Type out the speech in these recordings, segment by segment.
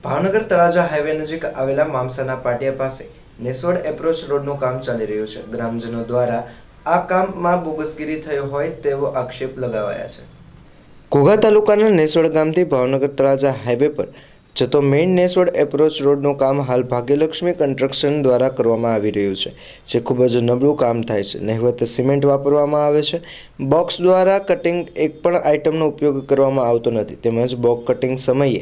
Bhavnagar Talaja highway નજીક આવેલા મામસાના પાટિયા પાસે નેસવડ એપ્રોચ રોડનું કામ ચાલી રહ્યું છે। ગ્રામજનો દ્વારા આ કામમાં બોગસગીરી થઈ હોય તેવો આક્ષેપ લગાવાયા છે। ઘોઘા તાલુકાના નેસવડ ગામથી ભાવનગર તળાજા હાઈવે પર જતો મેઇન નેસવડ એપ્રોચ રોડનું કામ હાલ ભાગ્યલક્ષ્મી કન્સ્ટ્રક્શન દ્વારા કરવામાં આવી રહ્યું છે, જે ખૂબ જ નબળું કામ થાય છે। નહિવત સિમેન્ટ વાપરવામાં આવે છે। બોક્સ દ્વારા કટિંગ એક પણ આઇટમનો ઉપયોગ કરવામાં આવતો નથી, તેમજ બોક્સ કટિંગ સમયે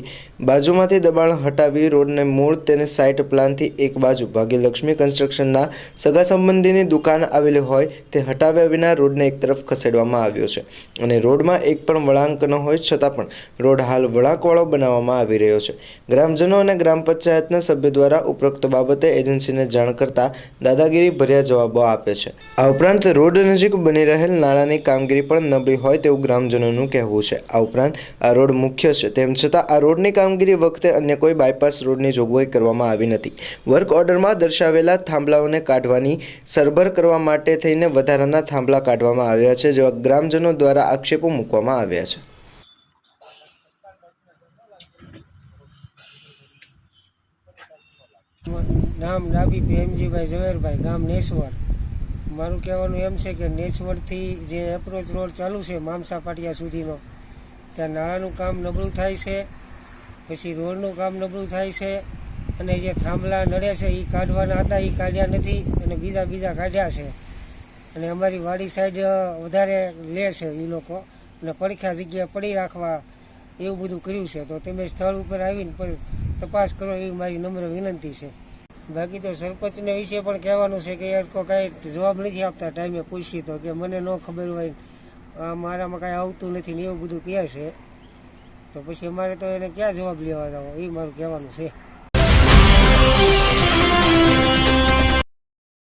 બાજુમાંથી દબાણ હટાવી રોડને મૂળ તેની સાઇટ પ્લાનથી એક બાજુ ભાગ્યલક્ષ્મી કન્સ્ટ્રક્શનના સગા સંબંધીની દુકાન આવેલી હોય તે હટાવ્યા વિના રોડને એક તરફ ખસેડવામાં આવ્યો છે અને રોડમાં એક પણ વળાંક ન હોય છતાં પણ રોડ હાલ વળાંકવાળો બનાવવામાં આવી રહ્યો છે। ગ્રામજનો અને ગ્રામ પંચાયતના સભ્યો દ્વારા ઉપરોક્ત બાબતે એજન્સીને જાણ કરતા દાદાગીરી ભર્યા જવાબો આપે છે। આ ઉપરાંત રોડ નજીક બની રહેલ નાળાની કામગીરી પણ નબળી હોય તેવું ગ્રામજનોનું કહેવું છે। આ ઉપરાંત આ રોડ મુખ્ય છે, તેમ છતાં આ રોડની કામગીરી વખતે અન્ય કોઈ બાયપાસ રોડની જોગવાઈ કરવામાં આવી નથી। વર્ક ઓર્ડરમાં દર્શાવેલા થાંભલાઓને કાઢવાની સરભર કરવા માટે થઈને વધારાના થાંભલા કાઢવામાં આવ્યા છે, જેવા ગ્રામજનો દ્વારા આક્ષેપો મૂકવામાં આવ્યા છે। નામ ડાબી પ્રેમજીભાઈ ઝવેરભાઈ, ગામ નેસવડ। મારું કહેવાનું એમ છે કે નેસવડથી જે એપ્રોચ રોડ ચાલુ છે મામસા પાટિયા સુધીનો, ત્યાં નાળાનું કામ નબળું થાય છે, પછી રોડનું કામ નબળું થાય છે, અને જે થાંભલા નડે છે એ કાઢવાના હતા એ કાઢ્યા નથી અને બીજા કાઢ્યા છે। અને અમારી વાડી સાઈડ વધારે લે છે એ લોકો, અને પડખ્યા જગ્યાએ પડી રાખવા એવું બધું કર્યું છે। તો તમે સ્થળ ઉપર આવીને તપાસ કરો એવી મારી નમ્ર વિનંતી છે। બાકી તો સરપંચને વિશે પણ કહેવાનું છે કે યાર કાંઈ જવાબ નથી આપતા, ટાઈમે પૂછી તો કે મને ન ખબર હોય, મારામાં કાંઈ આવતું નથી ને એવું બધું કહે છે, તો પછી અમારે તો એને ક્યાં જવાબ લેવા જાવ એ મારું કહેવાનું છે।